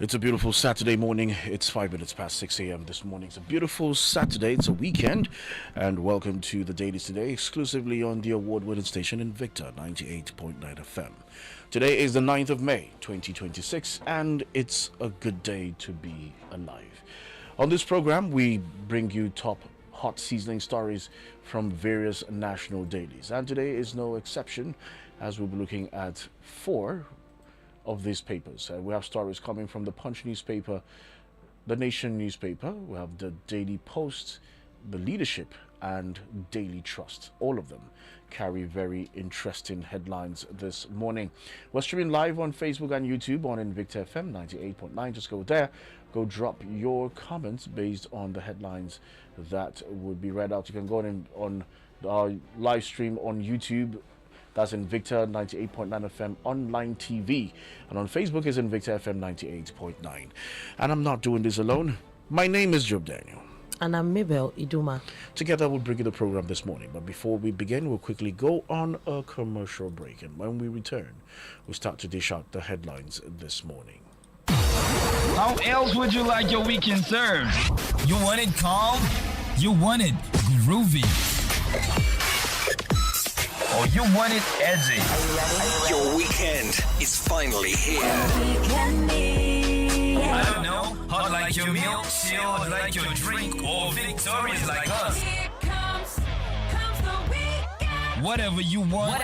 It's a beautiful Saturday morning. It's 5 minutes past 6 a.m. this morning. It's a beautiful Saturday. It's a weekend. And welcome to the Dailies today, exclusively on the award-winning station Invicta 98.9 FM. Today is the 9th of May, 2026, and it's a good day to be alive. On this program, we bring you top hot sizzling stories from various national dailies. And today is no exception, as we'll be looking at four of these papers. We have stories coming from the Punch newspaper, the Nation newspaper, we have the Daily Post, the Leadership, and Daily Trust. All of them carry very interesting headlines this morning. We're streaming live on Facebook and YouTube on Invicta FM 98.9. Just go there, go drop your comments based on the headlines that would be read out. You can go on our live stream on YouTube. That's Invicta 98.9 FM online TV. And on Facebook is Invicta FM 98.9. And I'm not doing this alone. My name is Job Daniel. And I'm Mabel Iduma. Together we'll bring you the program this morning. But before we begin, we'll quickly go on a commercial break. And when we return, we'll start to dish out the headlines this morning. How else would you like your weekend served? You want it calm? You want it groovy? Or you want it edgy? Your weekend is finally here. I don't know, hot like your meal, chilled like your drink, or victorious like us. Whatever you want,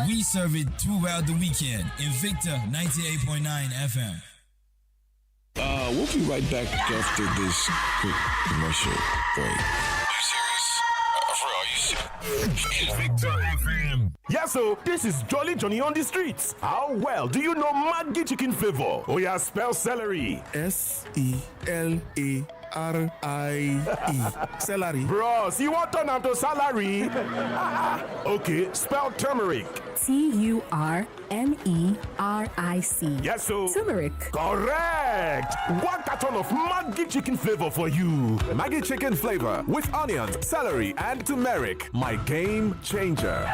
we serve it throughout the weekend. Invicta 98.9 FM. We'll be right back after this quick commercial break. Yes, so this is Jolly Johnny on the streets. How well do you know Maggi chicken flavor? Oh yeah, spell celery. Celery. Celery. Bros, you want turn am to salary? Okay, spell turmeric. Turmeric. Yes, so Turmeric. correct. One carton of Maggi chicken flavor for you. Maggi chicken flavor with onions, celery, and turmeric. My game changer.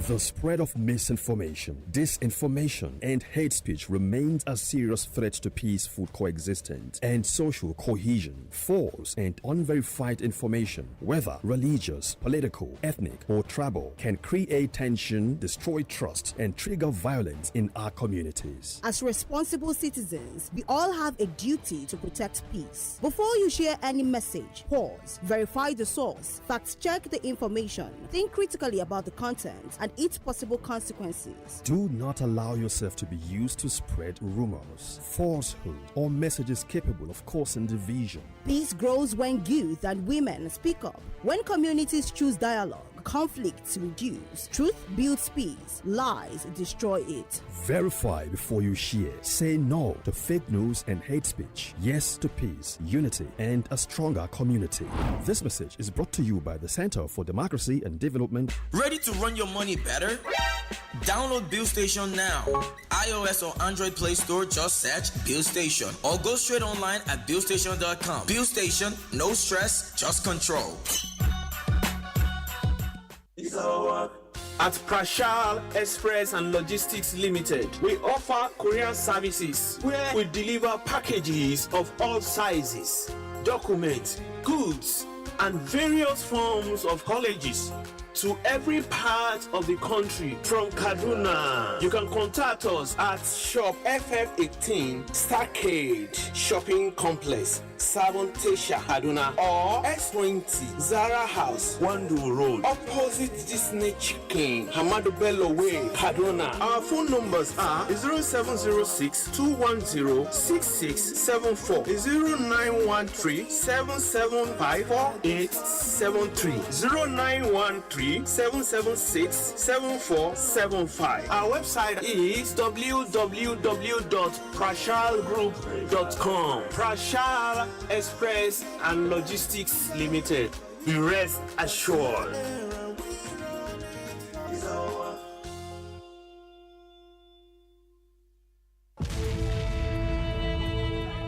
The spread of misinformation, disinformation, and hate speech remains a serious threat to peaceful coexistence and social cohesion. False and unverified information, whether religious, political, ethnic, or tribal, can create tension, destroy trust, and trigger violence in our communities. As responsible citizens, we all have a duty to protect peace. Before you share any message, pause, verify the source, fact-check the information, think critically about the content, and its possible consequences. Do not allow yourself to be used to spread rumors, falsehood, or messages capable of causing division. Peace grows when youth and women speak up. When communities choose dialogue, conflicts reduce. Truth builds peace. Lies destroy it. Verify before you share. Say no to fake news and hate speech. Yes to peace, unity, and a stronger community. This message is brought to you by the Center for Democracy and Development. Ready to run your money better? Download Bill Station now. iOS or Android Play Store, just search Bill Station. Or go straight online at billstation.com. Bill Station, no stress, just control. At Prashal Express and Logistics Limited, we offer courier services where we deliver packages of all sizes, documents, goods, and various forms of haulages to every part of the country from Kaduna. You can contact us at Shop FF18 Starcade Shopping Complex, Sabon Tesha, Kaduna, or S20 Zara House, Wandu Road, opposite Disney Chicken, Hamadu Bello Way, Kaduna. Our phone numbers are 0706-210-6674, 0913-775-4873, 0913-776-7475. Our website is www.prashalgroup.com. Prashal Express and Logistics Limited. Be rest assured.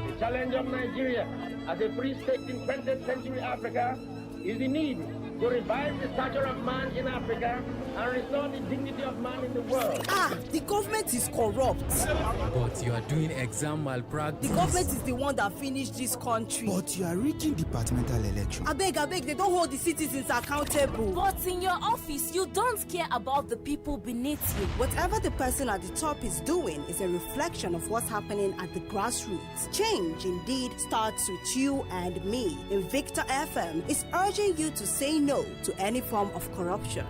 The challenge of Nigeria as a free state in 20th century Africa is the need to revive the stature of man in Africa and restore the dignity of man in the world. The government is corrupt. But you are doing exam malpractice. The government is the one that finished this country. But you are rigging departmental election. I beg, they don't hold the citizens accountable. But in your office, you don't care about the people beneath you. Whatever the person at the top is doing is a reflection of what's happening at the grassroots. Change indeed starts with you and me. Invicta FM is urging you to say no to any form of corruption.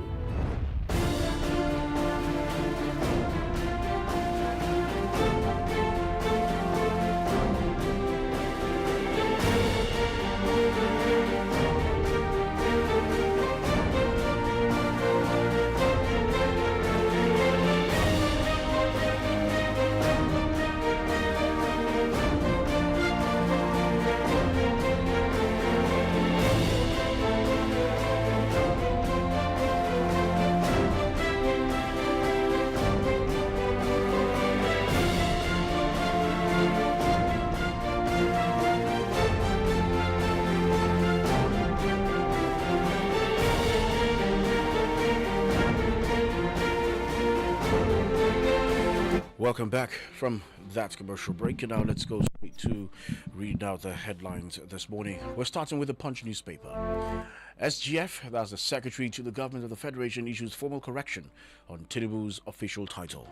Welcome back from that commercial break, and now let's go straight to read out the headlines this morning. We're starting with the Punch newspaper. SGF, that's the Secretary to the Government of the Federation, issues formal correction on Tinubu's official title.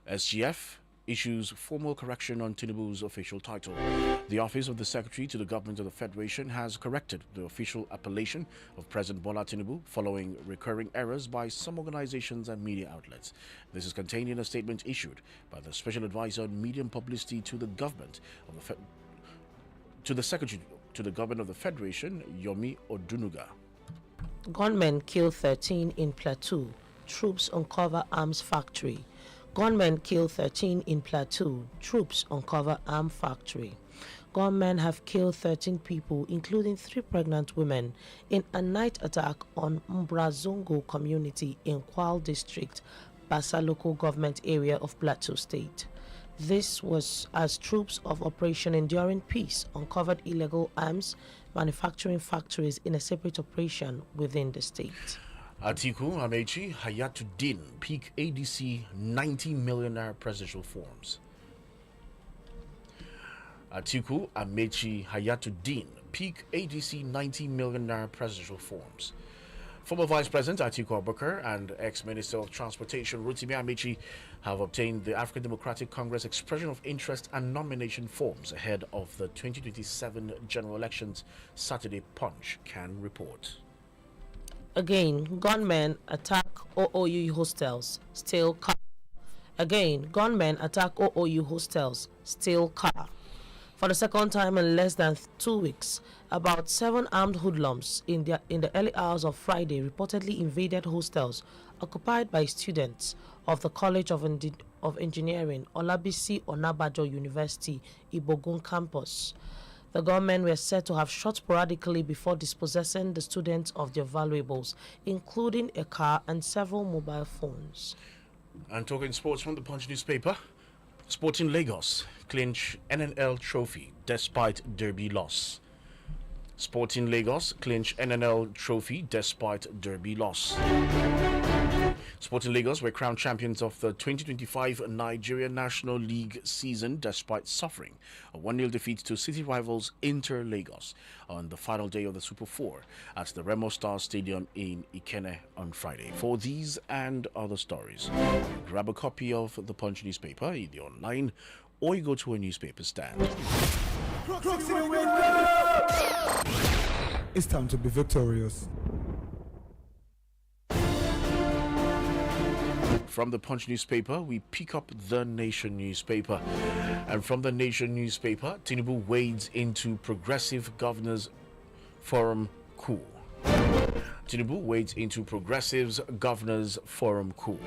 SGF issues formal correction on Tinubu's official title. The Office of the Secretary to the Government of the Federation has corrected the official appellation of President Bola Tinubu following recurring errors by some organizations and media outlets. This is contained in a statement issued by the Special Advisor on Media and Publicity to the Government of the Secretary to the Government of the Federation, Yomi Odunuga. Gunmen kill 13 in Plateau. Troops uncover arms factory. Gunmen kill 13 in Plateau. Troops uncover arms factory. Gunmen have killed 13 people, including 3 pregnant women, in a night attack on Mbrazongo community in Kwal District, Basa local government area of Plateau State. This was as troops of Operation Enduring Peace uncovered illegal arms manufacturing factories in a separate operation within the state. Atiku Amechi Hayatuddin peak ADC 90 million naira presidential forms. Atiku Amechi Hayatuddin peak ADC 90 million naira presidential forms. Former Vice President Atiku Abubakar and ex-Minister of Transportation Rotimi Amechi have obtained the African Democratic Congress expression of interest and nomination forms ahead of the 2027 general elections. Saturday Punch can report. Again, gunmen attack OOU hostels, steal car. Again, gunmen attack OOU hostels, steal car. For the second time in less than 2 weeks, about 7 armed hoodlums in the early hours of Friday reportedly invaded hostels occupied by students of the College of Engineering, Olabisi Onabajo University, Ibogun campus. The gunmen were said to have shot sporadically before dispossessing the students of their valuables, including a car and several mobile phones. And talking sports from the Punch newspaper, Sporting Lagos clinch NNL trophy despite derby loss. Sporting Lagos clinch NNL trophy despite derby loss. Sporting Lagos were crowned champions of the 2025 Nigeria National League season despite suffering a 1-0 defeat to city rivals Inter Lagos on the final day of the Super 4 at the Remo Star Stadium in Ikenne on Friday. For these and other stories, grab a copy of the Punch newspaper either online or you go to a newspaper stand. It's time to be victorious. From the Punch newspaper, we pick up the Nation newspaper. And from the Nation newspaper, Tinubu wades into Progressive Governors Forum coup. Tinubu wades into Progressives Governors Forum coup.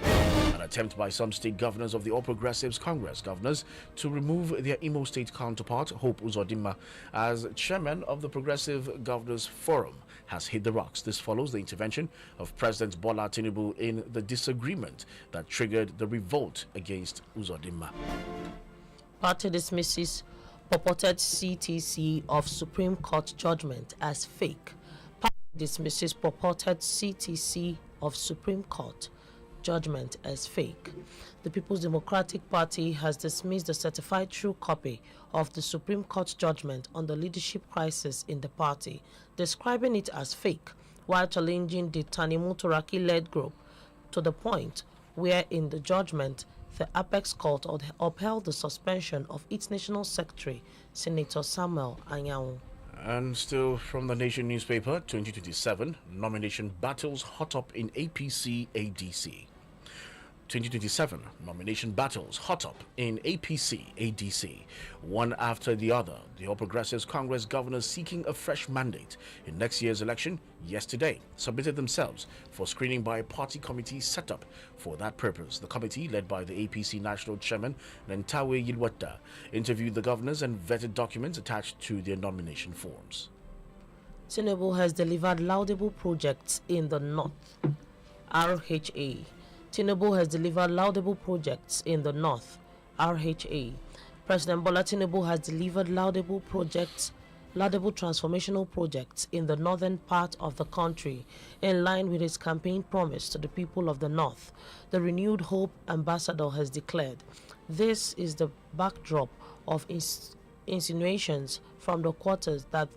An attempt by some state governors of the All Progressives Congress governors to remove their Imo State counterpart, Hope Uzodinma, as chairman of the Progressive Governors Forum has hit the rocks. This follows the intervention of President Bola Tinubu in the disagreement that triggered the revolt against Uzodinma. Party dismisses purported CTC of Supreme Court judgment as fake. Party dismisses purported CTC of Supreme Court judgment as fake. The People's Democratic Party has dismissed the certified true copy of the Supreme Court judgment on the leadership crisis in the party, describing it as fake, while challenging the Tanimu Turaki-led group to the point where in the judgment the Apex Court upheld the suspension of its national secretary, Senator Samuel Anyanwu. And still from the Nation newspaper, 2027 nomination battles hot up in APC ADC. 2027 nomination battles hot up in APC ADC, one after the other. The All Progressives Congress governors seeking a fresh mandate in next year's election yesterday submitted themselves for screening by a party committee set up for that purpose. The committee, led by the APC National Chairman Nentawe Yilwata, interviewed the governors and vetted documents attached to their nomination forms. Tinubu has delivered laudable projects in the North. RHA. Tinubu has delivered laudable projects in the North. RHA. President Bola Tinubu has delivered laudable transformational projects in the northern part of the country, in line with his campaign promise to the people of the North. The renewed hope ambassador has declared. This is the backdrop of insinuations from the quarters that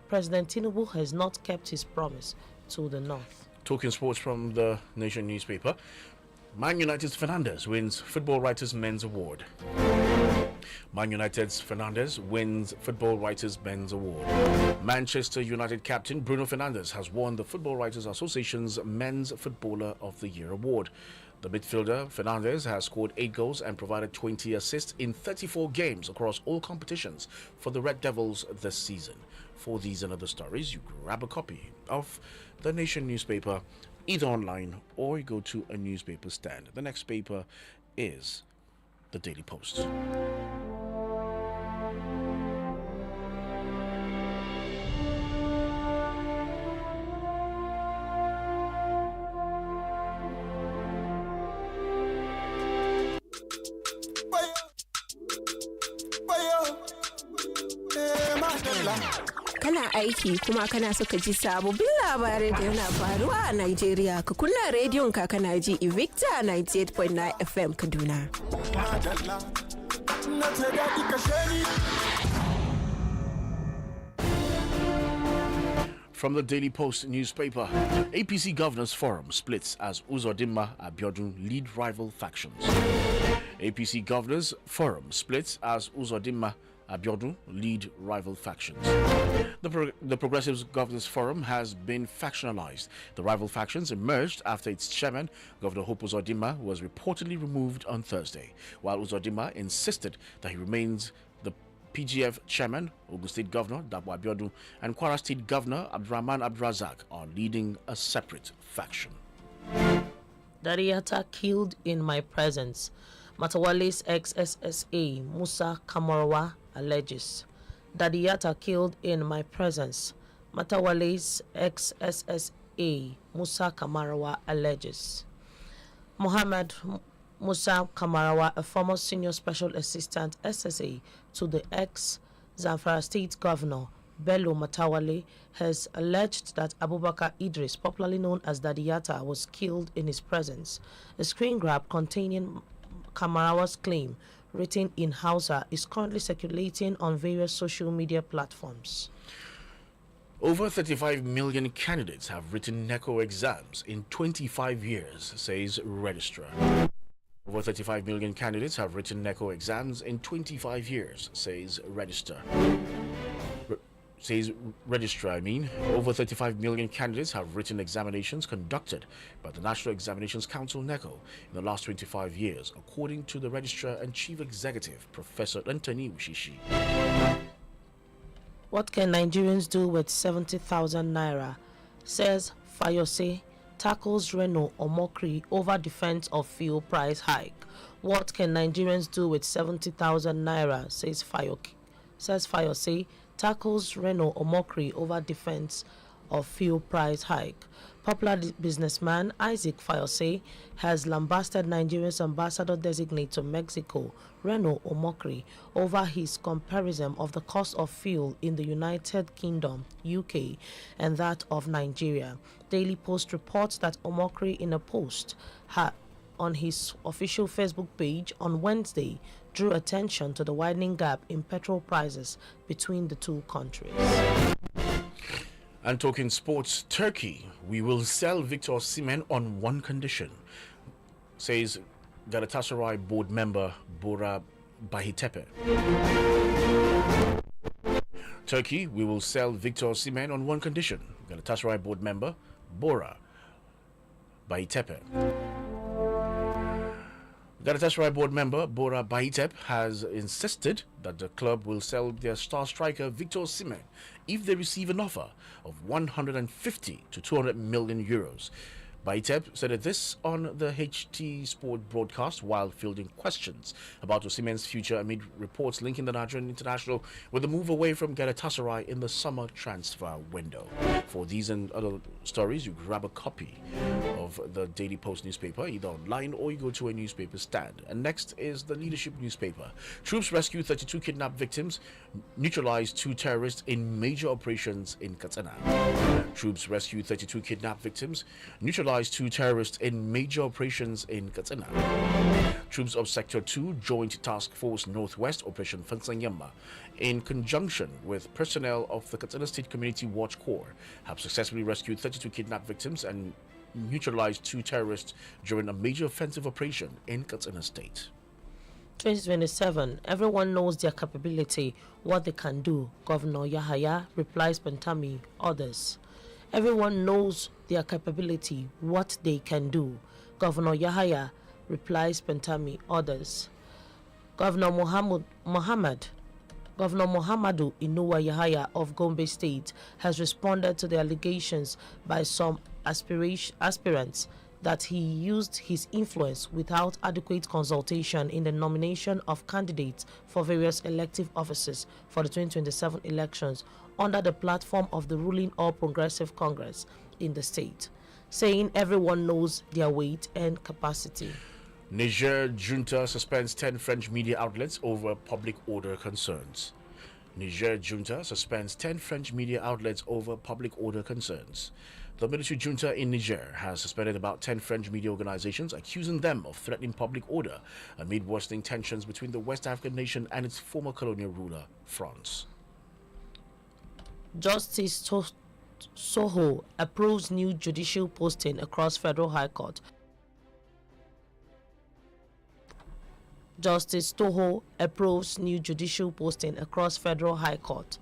President Tinubu has not kept his promise to the North. Talking sports from the Nation newspaper, Man United's Fernandes wins Football Writers Men's Award. Man United's Fernandes wins Football Writers Men's Award. Manchester United captain Bruno Fernandes has won the Football Writers Association's Men's Footballer of the Year award. The midfielder Fernandes has scored 8 goals and provided 20 assists in 34 games across all competitions for the Red Devils this season. For these and other stories, you grab a copy of the Nation newspaper, either online or you go to a newspaper stand. The next paper is the Daily Post. Kana aiki kuma kana so ka ji sababbin labarai da yana faruwa a Najeriya, ka kunna rediyon ka kana ji Invicta 98.9 FM Kaduna. From the Daily Post newspaper, APC Governors Forum splits as Uzodinma Abiodun lead rival factions. APC Governors Forum splits as Uzodinma Abiodun lead rival factions. The Progressives Governors Forum has been factionalized. The rival factions emerged after its chairman, Governor Hope Uzodinma, was reportedly removed on Thursday, while Uzodinma insisted that he remains the PGF chairman. Ogun State Governor Dapo Abiodun and Kwara State Governor Abdurrahman Abdurazak are leading a separate faction. Dariata killed in my presence. Matawale's ex-SSA Musa Kamarawa alleges. Dadiata killed in my presence. Matawale's ex-SSA Musa Kamarawa alleges. Mohammed Musa Kamarawa, a former senior special assistant SSA to the ex-Zamfara State Governor Bello Matawale, has alleged that Abubakar Idris, popularly known as Dadiata, was killed in his presence. A screen grab containing Kamarawa's claim, written in Hausa, is currently circulating on various social media platforms. Over 35 million candidates have written NECO exams in 25 years, says registrar. Over 35 million candidates have written NECO exams in 25 years, says registrar. Over 35 million candidates have written examinations conducted by the National Examinations Council NECO in the last 25 years, according to the Registrar and Chief Executive, Professor Anthony Ushishi. What can Nigerians do with 70,000 naira? Says Fayose, tackles Renault or mockery over defense of fuel price hike. What can Nigerians do with 70,000 naira? Says Fayose, tackles Renault or mockery over defense of fuel price hike. Popular businessman Isaac Fayose has lambasted Nigeria's ambassador-designate to Mexico, Reno Omokri, over his comparison of the cost of fuel in the United Kingdom, UK, and that of Nigeria. Daily Post reports that Omokri, in a post on his official Facebook page on Wednesday, drew attention to the widening gap in petrol prices between the two countries. And talking sports, Turkey, we will sell Victor Osimhen on one condition, says Galatasaray board member Bora Bahitepe. Turkey, we will sell Victor Osimhen on one condition, Galatasaray board member Bora Bahitepe. Galatasaray board member Bora Bahitep has insisted that the club will sell their star striker Victor Osimhen if they receive an offer of 150 to 200 million euros. Bahitep said this on the HT Sport broadcast while fielding questions about Osimhen's future amid reports linking the Nigerian international with a move away from Galatasaray in the summer transfer window. For these and other stories, you grab a copy of the Daily Post newspaper, either online or you go to a newspaper stand. And next is the Leadership newspaper. Troops rescue 32 kidnapped victims, neutralize 2 terrorists in major operations in Katsina. Troops rescue 32 kidnapped victims, neutralize 2 terrorists in major operations in Katsina. Troops of Sector 2 Joint Task Force Northwest Operation Fansanyama, in conjunction with personnel of the Katsina State Community Watch Corps, have successfully rescued 32 kidnapped victims and neutralized 2 terrorists during a major offensive operation in Katsina State. 2027, everyone knows their capability, what they can do. Governor Yahaya replies Pantami, others. Everyone knows their capability, what they can do. Governor Yahaya replies Pantami, others. Governor Muhammadu Inuwa Yahaya of Gombe State has responded to the allegations by some aspirants that he used his influence without adequate consultation in the nomination of candidates for various elective offices for the 2027 elections under the platform of the ruling All Progressive Congress in the state, saying everyone knows their weight and capacity. Niger junta suspends 10 French media outlets over public order concerns. Niger junta suspends 10 French media outlets over public order concerns. The military junta in Niger has suspended about 10 French media organizations, accusing them of threatening public order amid worsening tensions between the West African nation and its former colonial ruler, France. Justice Soho approves new judicial posting across Federal High Court. Justice Toho approves new judicial posting across Federal High Court.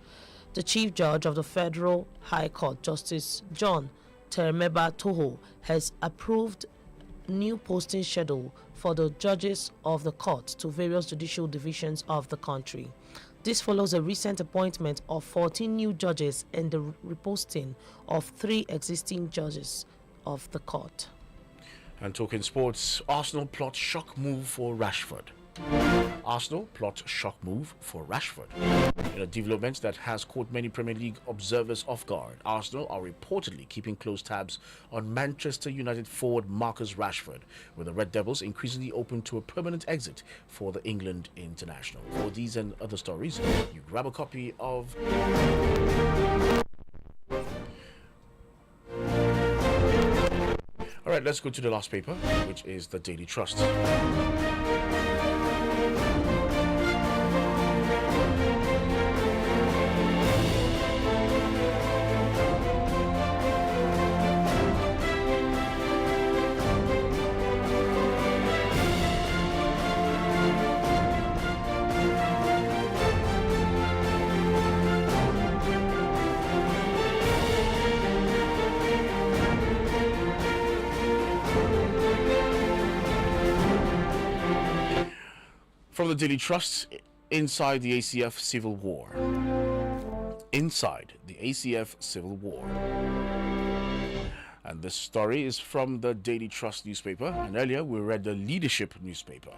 The Chief Judge of the Federal High Court, Justice John Termeba Toho, has approved new posting schedule for the judges of the court to various judicial divisions of the country. This follows a recent appointment of 14 new judges and the reposting of 3 existing judges of the court. And talking sports, Arsenal plot shock move for Rashford. Arsenal plot shock move for Rashford. In a development that has caught many Premier League observers off guard, Arsenal are reportedly keeping close tabs on Manchester United forward Marcus Rashford, with the Red Devils increasingly open to a permanent exit for the England international. For these and other stories, you grab a copy of All right, let's go to the last paper, which is the Daily Trust. From the Daily Trust, inside the ACF Civil War. Inside the ACF Civil War. And this story is from the Daily Trust newspaper, and earlier we read the Leadership newspaper.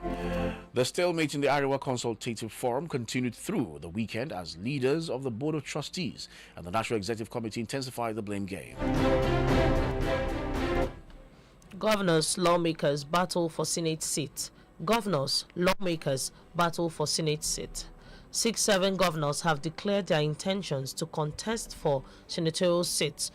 The stalemate in the Arewa Consultative Forum continued through the weekend as leaders of the Board of Trustees and the National Executive Committee intensified the blame game. Governors, lawmakers battle for Senate seat. Governors, lawmakers battle for Senate seat. 7 governors have declared their intentions to contest for senatorial seats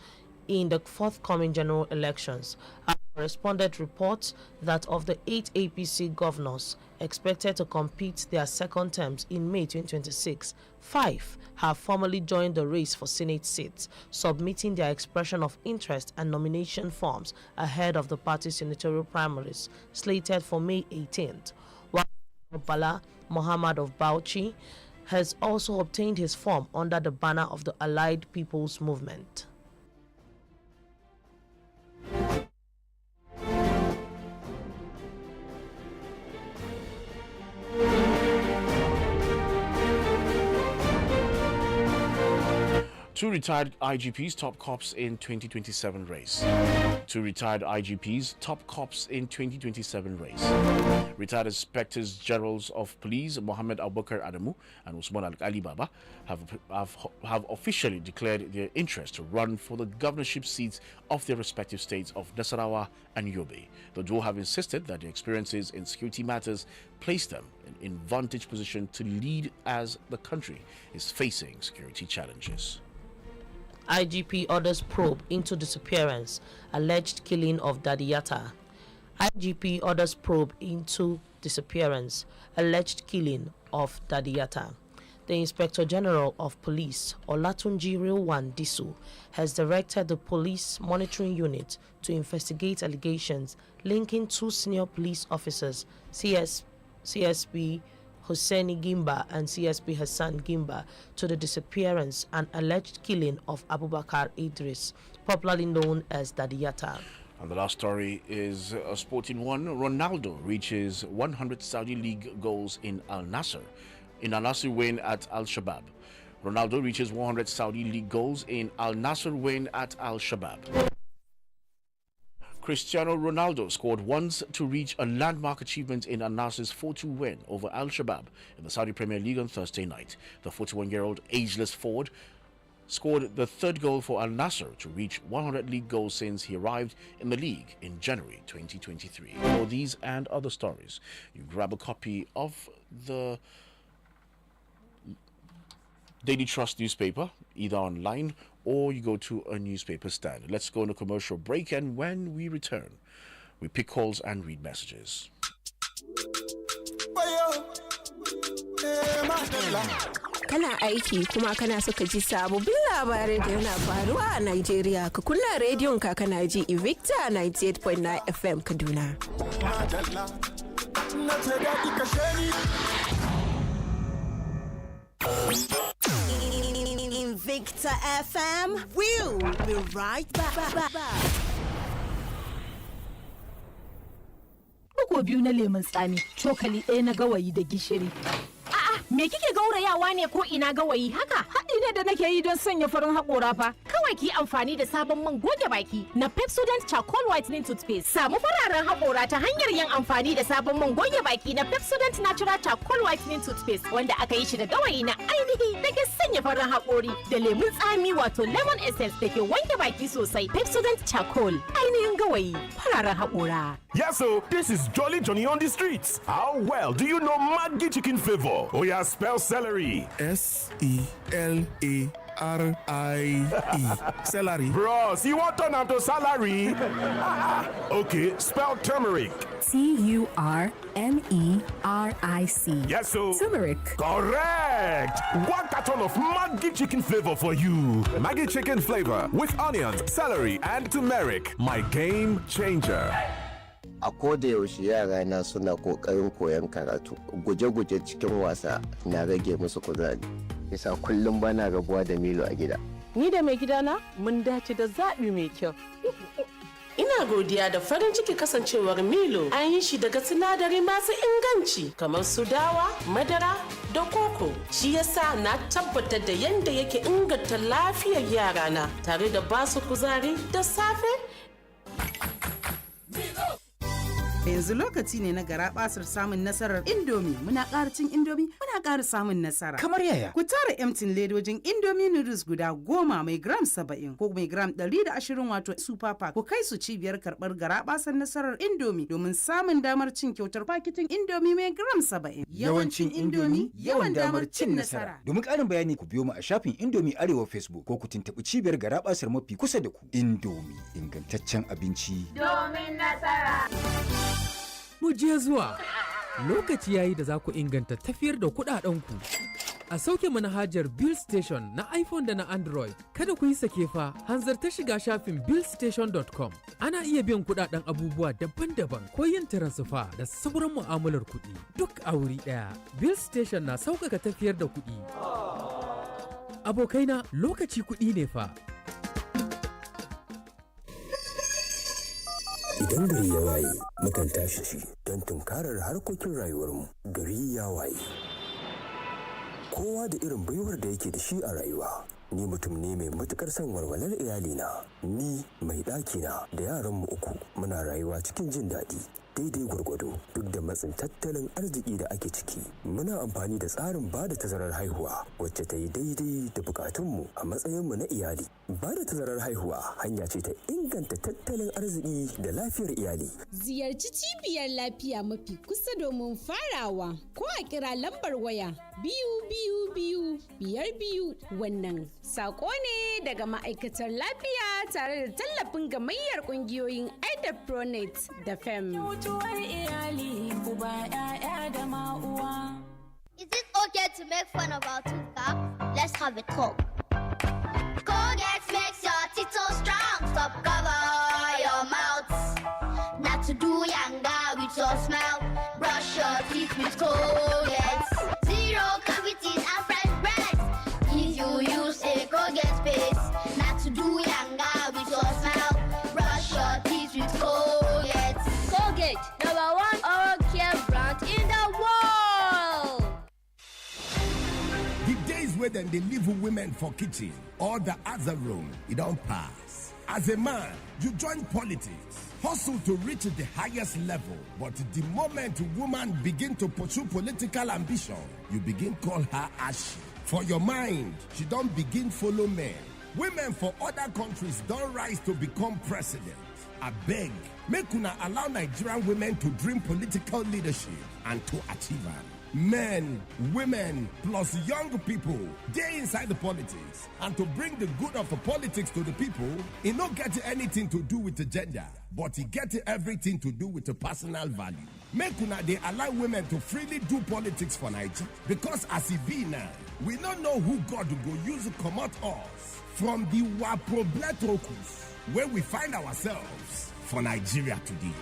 in the forthcoming general elections. Our correspondent reports that of the 8 APC governors expected to compete their second terms in May 2026, 5 have formally joined the race for Senate seats, submitting their expression of interest and nomination forms ahead of the party's senatorial primaries slated for May 18th. While Bala Muhammad of Bauchi has also obtained his form under the banner of the Allied People's Movement. Two retired IGPs top cops in 2027 race. Two retired IGPs top cops in 2027 race. Retired Inspectors Generals of Police Mohammed Abubakar Adamu and Usman Ali Baba have officially declared their interest to run for the governorship seats of their respective states of Nasarawa and Yobe. The duo have insisted that their experiences in security matters place them in vantage position to lead as the country is facing security challenges. IGP orders probe into disappearance, alleged killing of Dadiyata. IGP orders probe into disappearance, alleged killing of Dadiyata. The Inspector General of Police, Olatunji Rilwan Disu, has directed the Police Monitoring Unit to investigate allegations linking 2 senior police officers, CSP Hosseini Gimba and CSP Hassan Gimba, to the disappearance and alleged killing of Abubakar Idris, popularly known as Dadiyata. And the last story is a sporting one. Ronaldo reaches 100 Saudi League goals in Al Nassr win at Al Shabab. Ronaldo reaches 100 Saudi League goals in Al Nassr win at Al Shabab. Cristiano Ronaldo scored once to reach a landmark achievement in Al Nassr's 4-2 win over Al Shabab in the Saudi Premier League on Thursday night. The 41-year-old ageless forward scored the 3rd goal for Al Nassr to reach 100 league goals since he arrived in the league in January 2023. For these and other stories, you grab a copy of the Daily Trust newspaper, either online or you go to a newspaper stand. Let's go on a commercial break, and when we return, we pick calls and read messages. Kana aiki kuma kana so ka ji sababbin labarai da yana faruwa a Nigeria, ka kunna rediyon ka kana ji Invicta 98.9 FM Kaduna. Invicta FM, we'll be right back. Bugu biyu na lemun tsami, cokali ɗaya na gawayi da gishiri. Me kike gaurayawa ne ko ina gawayi haka? Haɗi ne da nake yi don sanya farin haƙora fa. Kawai ki amfani da sabon man goge baki na Pepsodent Charcoal Whitening Toothpaste. Samu fararen haƙora ta hanyar yin amfani da sabon man goge baki na Pepsodent Natural Charcoal Whitening Toothpaste wanda aka yi shi da gawayi na ainihi da ke sanya farin haƙori da lemun tsami wato lemon essence da ke wanke baki sosai. Pepsodent Charcoal, ainihin gawayi, fararen haƙora. Yes, so this is Jolly Johnny on the streets. How well do you know Maggi chicken flavor? Oh yeah, spell celery. SELARIE. Celery. Bros, you want turn to salary? Okay, spell turmeric. TURMERIC. Yes, so turmeric. Correct. 1 carton of Maggi chicken flavor for you. Maggi chicken flavor with onions, celery, and turmeric. My game changer. A koda yaushe yara na suna kokarin koyon karatu, guje-guje cikin wasa na rage musu kuzari. Yasa kullum bana rabuwa da Milo a gida. Ni da mai gidana mun dace da zaɓi mai kyau. Ina godiya da farin ciki kasancewar Milo an yi shi daga sinadari masu inganci kamar su dawa, madara da koko. Shi yasa na tabbatar da yanda yake inganta lafiyar yarana tare da basu kuzari da safe. Yanzu lokaci ne na garabasar samun nasarar Indomie. Muna ƙara cin Indomie, muna ƙara samun nasara. Kamar yaya? Ku tara emtin ledojin Indomie noodles guda 10 mai gram 70 ko mai gram 120 wato super pack. Ku kai su cibiyar karɓar garabasar nasarar Indomie domin samun damar cin kyautar paketin Indomie mai gram 70. Yawancin Indomie, yawan damar cin nasara. Domin ƙarin bayani ku biyo mu a shafin Indomie Arewa Facebook ko ku tuntuɓi cibiyar garabasar mafi kusa da ku. Indomie, ingantaccen abinci. Domin nasara. Mu je zuwa. Lokaci yayi da za ku inganta tafiyar da kuɗaɗenku. A sauke manhajar Bill Station na iPhone da na Android. Kada ku yi sake fa, hanzarta shiga shafin billstation.com. Ana iya biyan kuɗaɗen abubuwa daban-daban ko yin taransifa da sauran mu'amalar kuɗi duk a wuri ɗaya. Bill Station na sauƙaƙa tafiyar da kuɗi. Abokaina, lokaci kuɗi ne fa. Idan gari ya waye, mukan tashi don tunkarar harkokin rayuwarmu. Gari ya waye. Kowa da irin baiwar da yake da shi a rayuwa. Ni mutum ne mai matukar son walwalar iyalina. Ni mai ɗakina da yaranmu 3 muna rayuwa cikin jin daɗi. Daidai gwargwado duk da matsin tattalin arziki da ake ciki. Muna amfani da tsarin bada tazarar haihuwa wacce ta yi daidai da bukatunmu a matsayinmu na iyali. Bada tazarar haihuwa hanya ce ta inganta tattalin arziki da lafiyar iyali. Ziyarci cibiyar lafiya mafi kusa domin farawa ko a kira lambar waya 222 wannan sako ne daga ma'aikatar lafiya tare da tallafin gamayyar kungiyoyin aida pronet da fem. Is it okay to make fun of our tooth gap? Let's have a talk. Colgate makes your teeth so strong. Stop cover your mouth. Not to do younger with your smile. Brush your teeth with Colgate. Zero cavities and fresh breath. If you use a Colgate paste. Not to do younger with your smile. Brush your teeth with Colgate. Colgate, #1 oral care brand in the world. The days where they leave women for kitchen or the other room, it don't pass. As a man, you join politics, hustle to reach the highest level. But the moment a woman begin to pursue political ambition, you begin call her ashy. For your mind, she don't begin follow men. Women for other countries don't rise to become president. I beg, make una allow Nigerian women to dream political leadership and to achieve it. Men, women, plus young people, they inside the politics. And to bring the good of the politics to the people, it not get anything to do with the gender, but it get everything to do with the personal value. Make una they allow women to freely do politics for Nigeria. Because as it be now, we don't know who God will use to come out us from the waprobletrokus where we find ourselves for Nigeria today.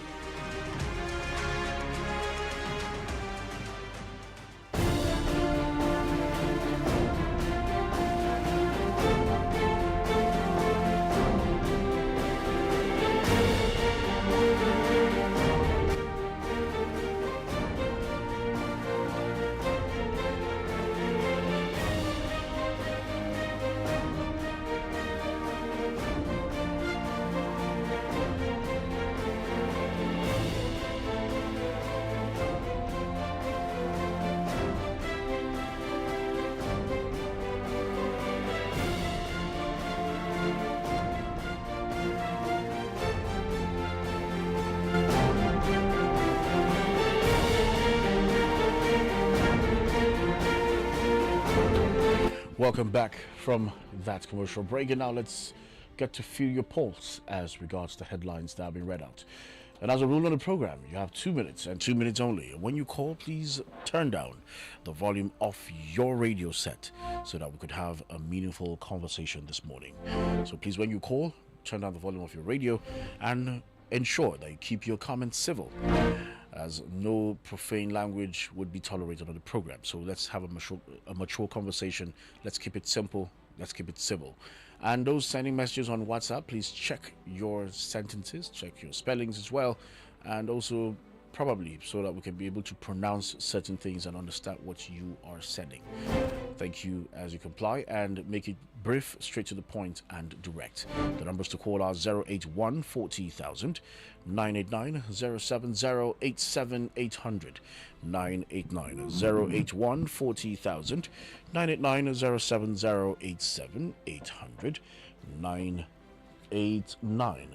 Welcome back from that commercial break, and now let's get to feel your pulse as regards the headlines that have been read out. And as a rule on the program, you have 2 minutes and 2 minutes only. When you call, please turn down the volume of your radio set so that we could have a meaningful conversation this morning. So please, when you call, turn down the volume of your radio and ensure that you keep your comments civil, as no profane language would be tolerated on the program. So let's have a mature conversation. Let's keep it simple. Let's keep it civil. And those sending messages on WhatsApp, please check your sentences, check your spellings as well, and also probably so that we can be able to pronounce certain things and understand what you are saying. Thank you as you comply, and make it brief, straight to the point, and direct. The numbers to call are 081 40,000, 989 070 87800, 989 081 40,000, 989 070 87800, 989.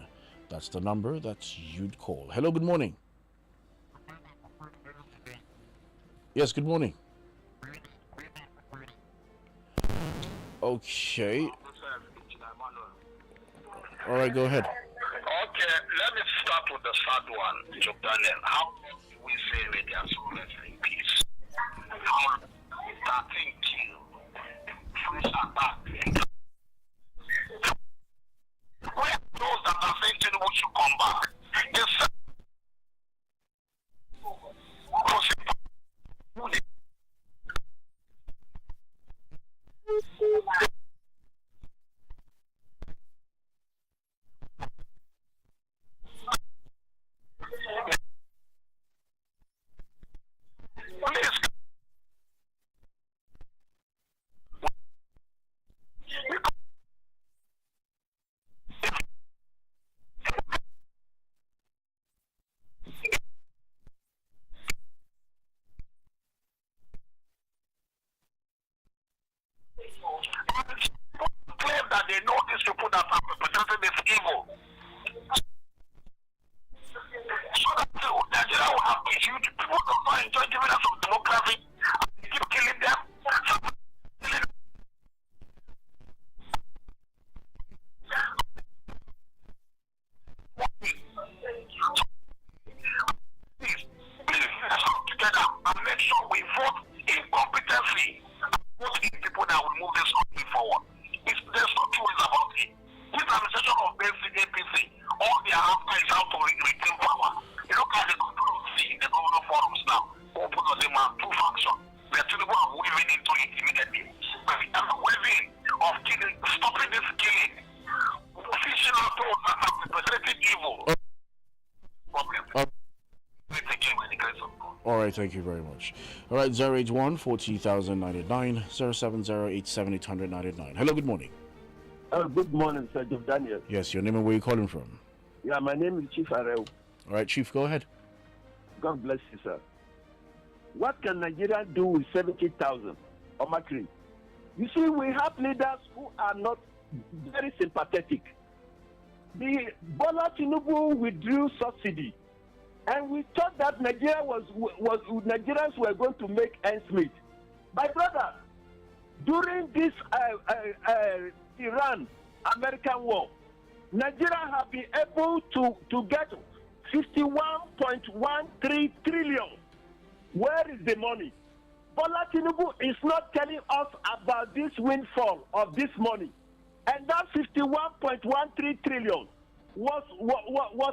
That's the number that you'd call. Hello, good morning. Yes, good morning. Okay. All right, go ahead. Okay, let me start with the third one, Joe Daniel. How do we say that they are so less in peace? How 13 killed, fresh attack. Where are those that are saying Tinubu should come back? Yes, claim that they know these people that are perpetrating this evil. So that Nigeria will have a huge people that don't enjoy dividends of democracy and they keep killing them. Please, let's come together and make sure we vote incompetency. Vote in people that will move this country forward. There's no two ways about it. This administration of APC, all they are after is how to retain power. You look at the control in the government forums now, open on them are two factions. We are Tinubu are weaving into it immediately. But we are waving of killing, stopping this killing. Official those that are representing evil. All right, thank you very much. All right, 081 40,099 070 87899. Hello, good morning. Good morning, Sir Joe Daniel. Yes, your name and where you calling from? Yeah, my name is Chief Areu. All right, Chief, go ahead. God bless you, sir. What can Nigeria do with 70,000 on Macri? You see, we have leaders who are not very sympathetic. The Bola Tinubu withdrew subsidy, and we thought that Nigeria Nigerians were going to make ends meet. My brother, during this Iran-American war, Nigeria have been able to get 51.13 trillion. Where is the money? Bola Tinubu is not telling us about this windfall of this money. And that 51.13 trillion was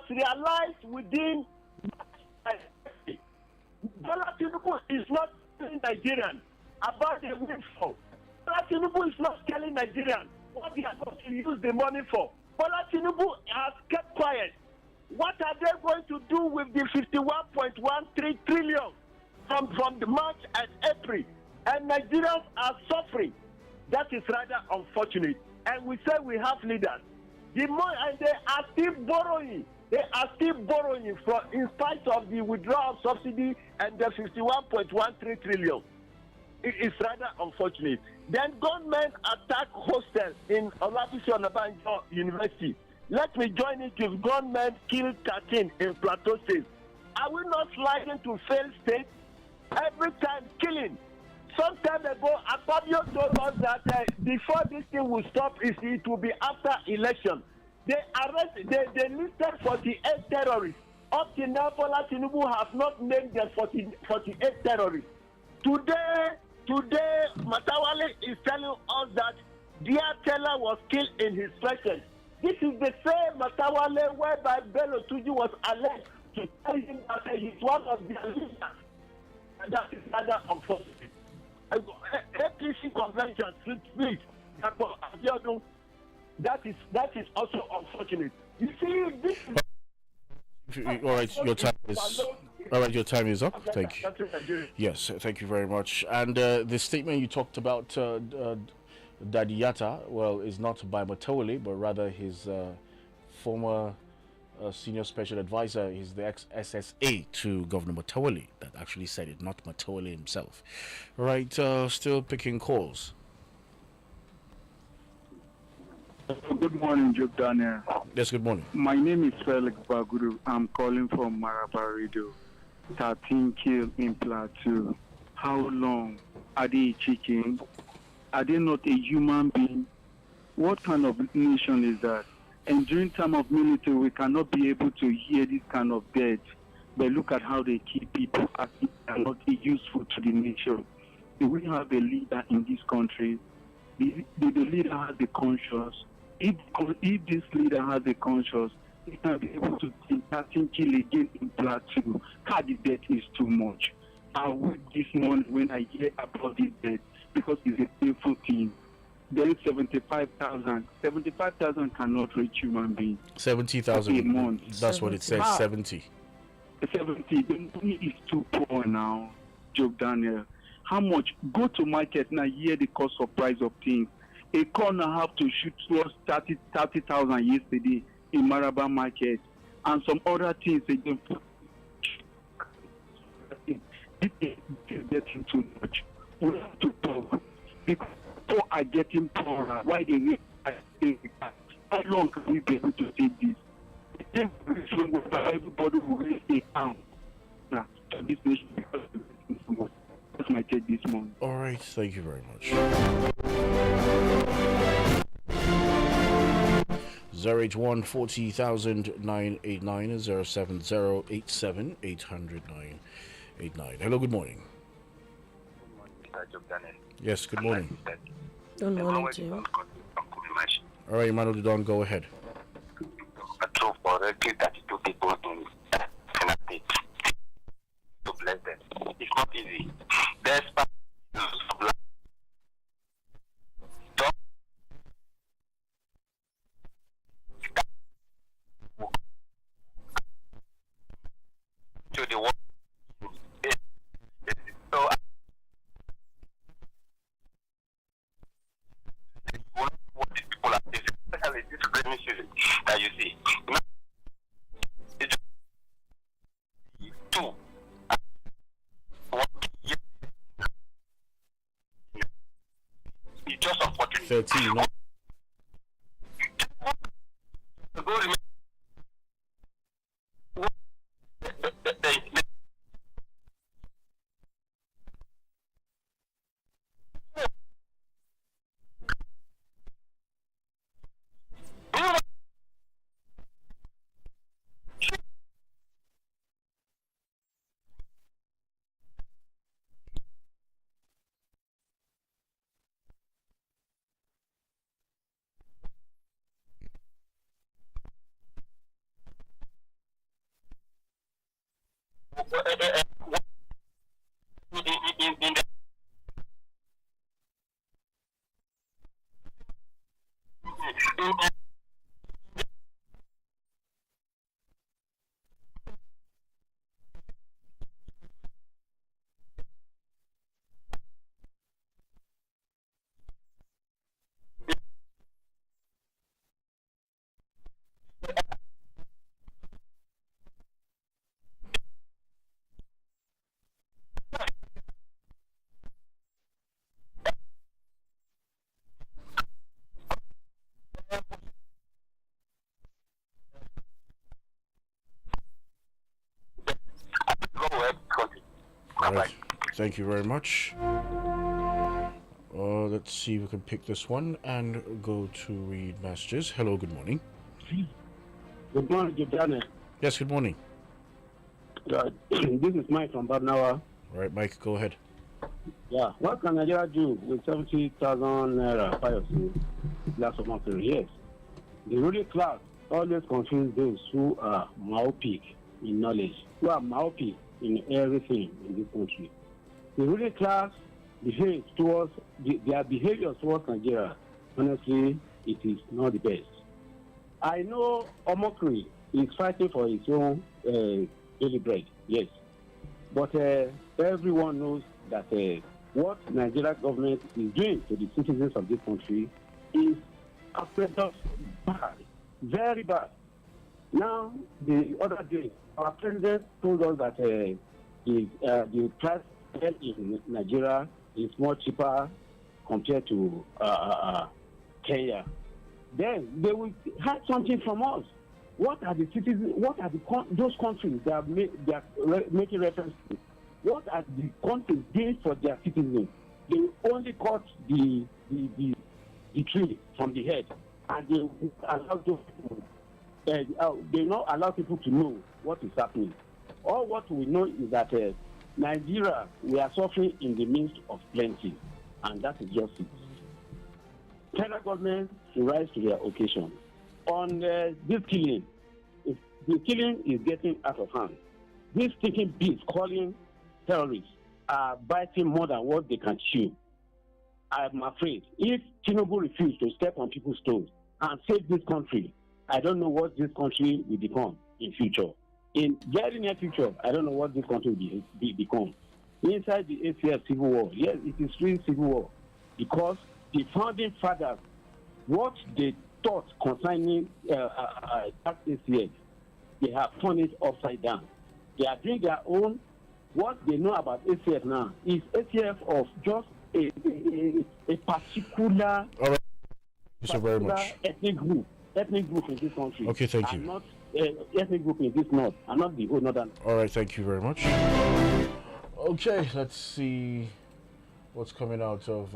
realized within. Bola Tinubu is not telling Nigerians about the windfall. Bola Tinubu is not telling Nigerians what they are going to use the money for. Bola Tinubu has kept quiet. What are they going to do with the 51.13 trillion from the March and April? And Nigerians are suffering. That is rather unfortunate. And we say we have leaders. The money, and they are still borrowing. They are still borrowing in spite of the withdrawal of subsidy and the 51.13 trillion. It is rather unfortunate. Then government attack hostels in Olabisi Onabanjo University. Let me join it with government killed 13 in Plateau State. Are we not sliding to failed state? Every time killing. Some time ago, Akpabio told us that before this thing will stop, it will be after election. They listed 48 terrorists. Up to now, Bola Tinubu has not named the 48 terrorists. Today, Matawale is telling us that Dia Teller was killed in his presence. This is the same Matawale whereby Bello Tuju was alleged to tell him that he's one of their leaders. And that is rather unfortunate. APC convention split. That is also unfortunate. You see, this. All right, your time is. All right, your time is up. Thank you. That's what I do. Yes, thank you very much. And the statement you talked about, Daddy Yatta, well, is not by Matawale, but rather his former senior special advisor. He's the ex-SSA to Governor Matawale that actually said it, not Matawale himself. All right, still picking calls. Good morning, Joe Daniel. Yes, good morning. My name is Felix Baguru. I'm calling from Maraba Radio. 13 killed in Plateau. How long are they chicken? Are they not a human being? What kind of nation is that? And during time of military, we cannot be able to hear this kind of death. But look at how they kill people as if they are not useful to the nation. Do we have a leader in this country? The leader has the conscience. If this leader has a conscience, he can be able to think 13 kill again in Plateau. The death is too much. I weep this morning when I hear about this death because it's a painful thing. Then 75,000. 75,000 cannot reach human beings. 70,000. A month. That's what it says. 70. 70. The money is too poor now, Joe Daniel. How much? Go to market now, hear the cost of price of things. A corner have to shoot towards 30,000 yesterday in Maraba market, and some other things again. This is getting too much. We have to talk because people are getting poorer. Why they need? How long can we be able to take this? Everybody will raise a hand to this nation because that's my take this morning. All right, thank you very much. 081 40,000 989 070 800 989. Hello, good morning. Yes, good morning. Good morning to you. All right, Emmanuel Dudon, go ahead. So for the 32 people in Senate to bless them, it's not easy. There's to the world. So what these people are facing, especially this rainy season that you see. Now, it's two. It's just unfortunate. 13, no? All right. Thank you very much. Let's see if we can pick this one and go to read messages. Hello, good morning. Good morning, Jordana. Yes, good morning. This is Mike from Barnawa. All right, Mike, go ahead. Yeah, what can Nigeria do with 70,000 naira fires in glass of mountain? Yes. The ruling class always confuse those who are myopic in knowledge, who are myopic in everything in this country. The ruling class behaves towards their behavior towards Nigeria. Honestly, it is not the best. I know Omokri is fighting for his own daily bread. Yes, But everyone knows that what Nigeria government is doing to the citizens of this country is outrageous, bad, very bad. Now, the other day, our president told us that the price in Nigeria is more cheaper compared to Kenya. Then they will have something from us. What are the citizens? What are those countries they are making reference to? What are the countries doing for their citizens? They only cut the tree from the head, and they allow those people. They not allow people to know what is happening. All what we know is that Nigeria, we are suffering in the midst of plenty, and that is just it. Federal government should rise to their occasion. On this killing, the killing is getting out of hand. These sticking beasts calling terrorists are biting more than what they can chew. I'm afraid if Tinubu refuses to step on people's toes and save this country, I don't know what this country will become in future. In very near future, I don't know what this country will become. Inside the ACF civil war, yes, it is real civil war, because the founding fathers, what they thought concerning that ACF, they have turned it upside down. They are doing their own. What they know about ACF now is ACF of just a particular, all right. Thank you so very much. ethnic group in this country. Okay, thank you. And not ethnic group in this north, and not the whole northern. All right, thank you very much. Okay, let's see what's coming out of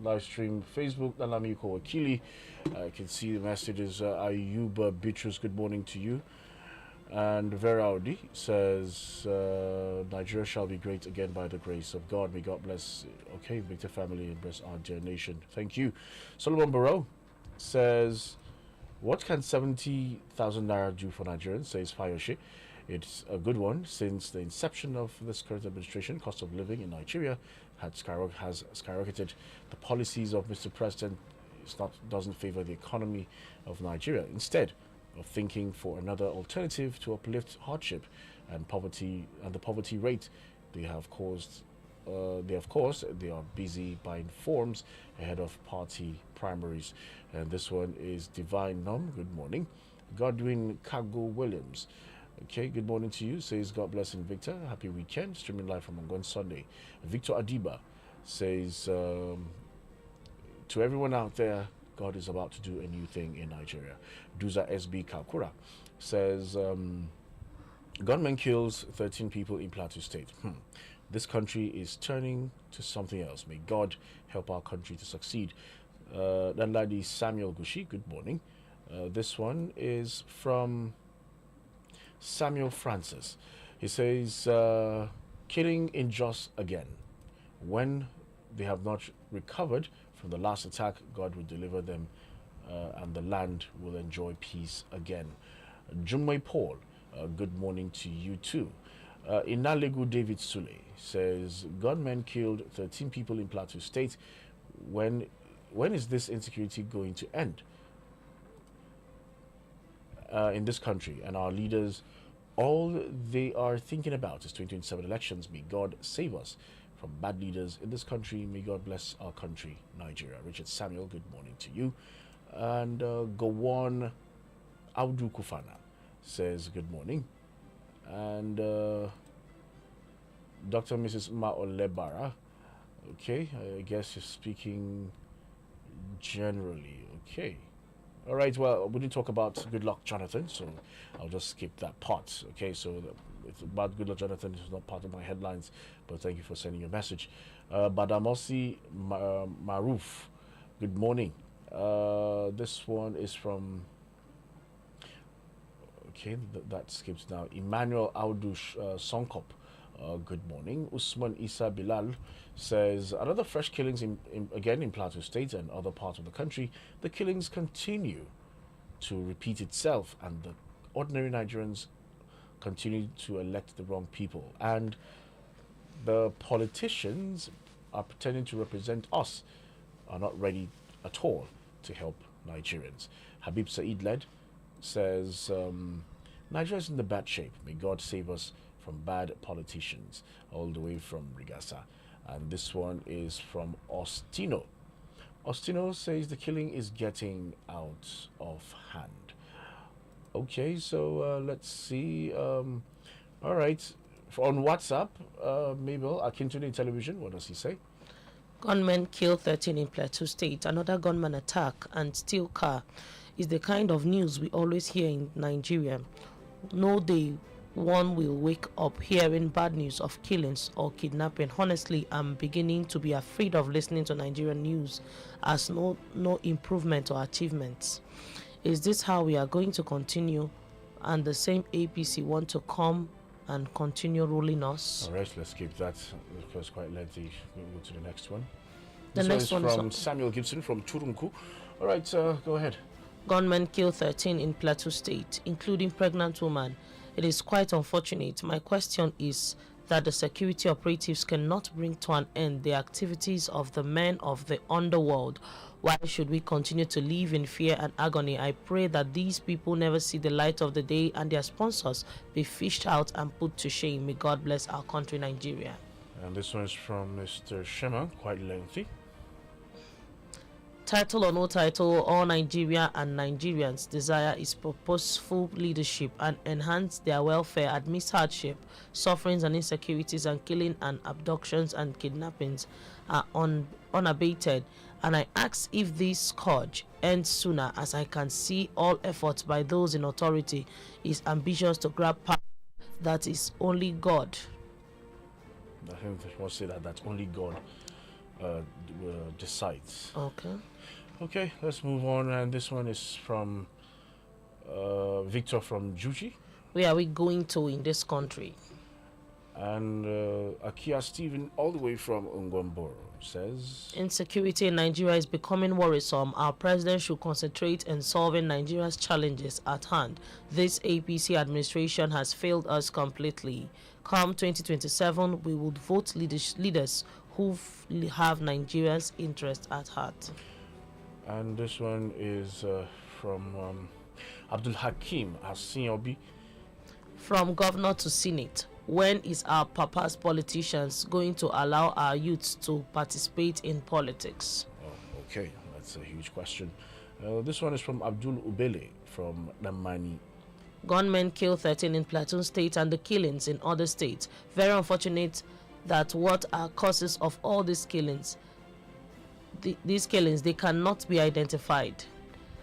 live stream Facebook. Nalamiko Akili, I can see the messages. Ayuba Beatrice, good morning to you. And Vera Audi says, Nigeria shall be great again by the grace of God. May God bless. Okay, Victor family and bless our dear nation. Thank you. Solomon Barrow says, what can 70,000 naira do for Nigerians? Says Fayoshe. It's a good one. Since the inception of this current administration, cost of living in Nigeria has skyrocketed. The policies of Mr. President doesn't favor the economy of Nigeria. Instead of thinking for another alternative to uplift hardship and poverty and the poverty rate they are busy buying forms ahead of party primaries. And this one is Divine Nom. Good morning. Godwin Kago Williams. Okay, good morning to you. Says God bless Invicta. Happy weekend. Streaming live from Angon Sunday. Victor Adiba says to everyone out there, God is about to do a new thing in Nigeria. Duza SB Kalkura says gunman kills 13 people in Plateau State. This country is turning to something else. May God help our country to succeed. Then lady Samuel Gushi, good morning. This one is from Samuel Francis. He says, killing in Jos again. When they have not recovered from the last attack, God will deliver them and the land will enjoy peace again. Jumwei Paul, good morning to you too. Inalegu David Sule says, gunmen killed 13 people in Plateau State. When is this insecurity going to end in this country? And our leaders, all they are thinking about is 2027 elections. May God save us from bad leaders in this country. May God bless our country, Nigeria. Richard Samuel, good morning to you. And Gowon Audu Kufana says, good morning. And Dr. Mrs. Maolebara, okay, I guess you're speaking generally, okay. All right, well, we didn't talk about Good Luck Jonathan, so I'll just skip that part, okay. So it's about Good Luck Jonathan. It's not part of my headlines, but thank you for sending your message. Badamosi Maruf, good morning. This one is from, okay, that skips now. Emmanuel Audush Sonkop, good morning. Usman Isa Bilal says, another fresh killings again in Plateau State and other parts of the country. The killings continue to repeat itself, and the ordinary Nigerians continue to elect the wrong people. And the politicians are pretending to represent us, are not ready at all to help Nigerians. Habib Said Led says, Nigeria is in the bad shape. May God save us from bad politicians, all the way from Rigasa. And this one is from Ostino. Ostino says the killing is getting out of hand. Okay, so let's see. All right. On WhatsApp, Mabel, Akintunde Television, what does he say? Gunmen kill 13 in Plateau State. Another gunman attack and steal car is the kind of news we always hear in Nigeria. No day one will wake up hearing bad news of killings or kidnapping. Honestly, I'm beginning to be afraid of listening to Nigerian news as no improvement or achievements. Is this how we are going to continue and the same APC want to come and continue ruling us? All right, let's keep that because quite lengthy. We'll go to the next one. The next one is from Samuel Gibson from Turunku. All right, go ahead. Gunmen kill 13 in Plateau State, including pregnant woman. It is quite unfortunate. My question is that the security operatives cannot bring to an end the activities of the men of the underworld. Why should we continue to live in fear and agony? I pray that these people never see the light of the day and their sponsors be fished out and put to shame. May God bless our country, Nigeria. And this one is from Mr. Shema, quite lengthy. Title or no title, all Nigeria and Nigerians' desire is purposeful leadership and enhance their welfare amidst hardship, sufferings and insecurities, and killing and abductions and kidnappings are unabated. And I ask if this scourge ends sooner, as I can see all efforts by those in authority is ambitious to grab power that is only God. I think they want to say that only God decides. Okay, let's move on. And this one is from Victor from Juchi. Where are we going to in this country? And Akia Stephen, all the way from Ungomboro, says insecurity in Nigeria is becoming worrisome. Our president should concentrate in solving Nigeria's challenges at hand. This APC administration has failed us completely. Come 2027, we would vote leaders who have Nigeria's interest at heart. And this one is from Abdul Hakim Hasinyobi. From governor to senate, when is our papa's politicians going to allow our youths to participate in politics? Oh, okay, that's a huge question. This one is from Abdul Ubele from Namani. Gunmen kill 13 in Plateau State and the killings in other states. Very unfortunate that what are causes of all these killings. These killings, they cannot be identified.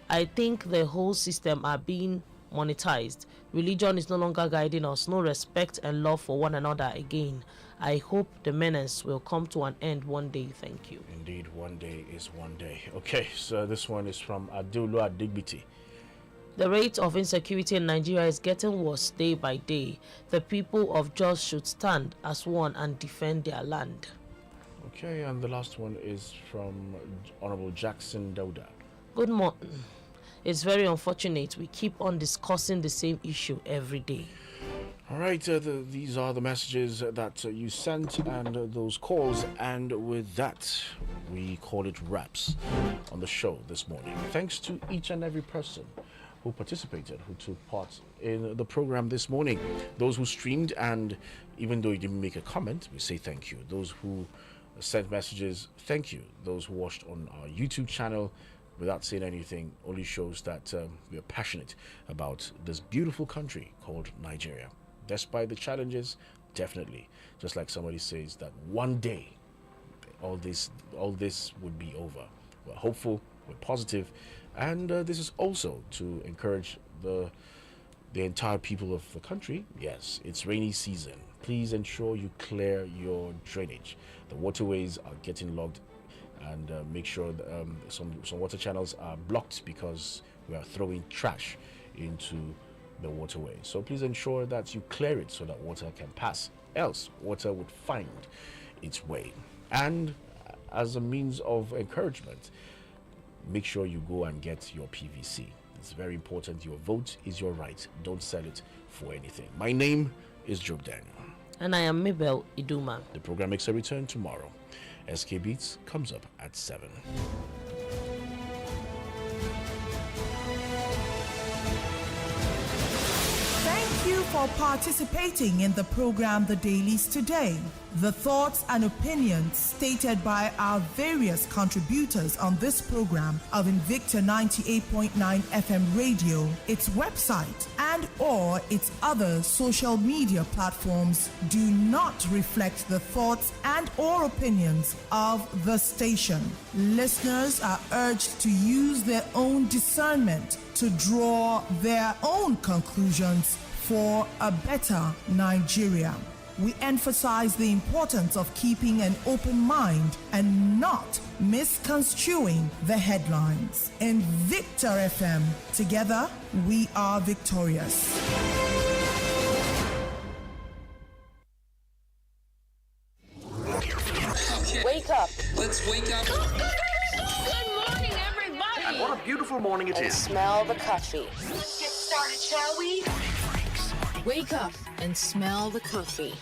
I think the whole system are being monetized. Religion is no longer guiding us. No respect and love for one another again. I hope the menace will come to an end one day. Thank you. Indeed, one day is one day. Okay, so this one is from Adulua Digbiti. The rate of insecurity in Nigeria is getting worse day by day. The people of Jos should stand as one and defend their land. Okay, and the last one is from Honorable Jackson Dauda. Good morning. It's very unfortunate we keep on discussing the same issue every day. All right, these are the messages that you sent and those calls, and with that, we call it wraps on the show this morning. Thanks to each and every person who participated, who took part in the program this morning. Those who streamed, and even though you didn't make a comment, we say thank you. Those who sent messages, thank you. Those who watched on our YouTube channel without saying anything only shows that we are passionate about this beautiful country called Nigeria. Despite the challenges, definitely, just like somebody says, that one day all this would be over. We're hopeful, we're positive, and this is also to encourage the entire people of the country. Yes, it's rainy season. Please ensure you clear your drainage. The waterways are getting logged, and make sure that, some water channels are blocked because we are throwing trash into the waterway. So please ensure that you clear it so that water can pass. Else, water would find its way. And as a means of encouragement, make sure you go and get your PVC. It's very important. Your vote is your right. Don't sell it for anything. My name is Job Daniel. And I am Mabel Iduma. The program makes a return tomorrow. SK Beats comes up at 7. Thank you for participating in the program The Dailies today. The thoughts and opinions stated by our various contributors on this program of Invicta 98.9 FM radio, its website, and or its other social media platforms do not reflect the thoughts and or opinions of the station. Listeners are urged to use their own discernment to draw their own conclusions for a better Nigeria. We emphasize the importance of keeping an open mind and not misconstruing the headlines. Invicta FM, together we are victorious. Wake up. Let's wake up. Good morning, everybody. And what a beautiful morning it and is. Smell the coffee. Let's get started, shall we? Wake up and smell the coffee.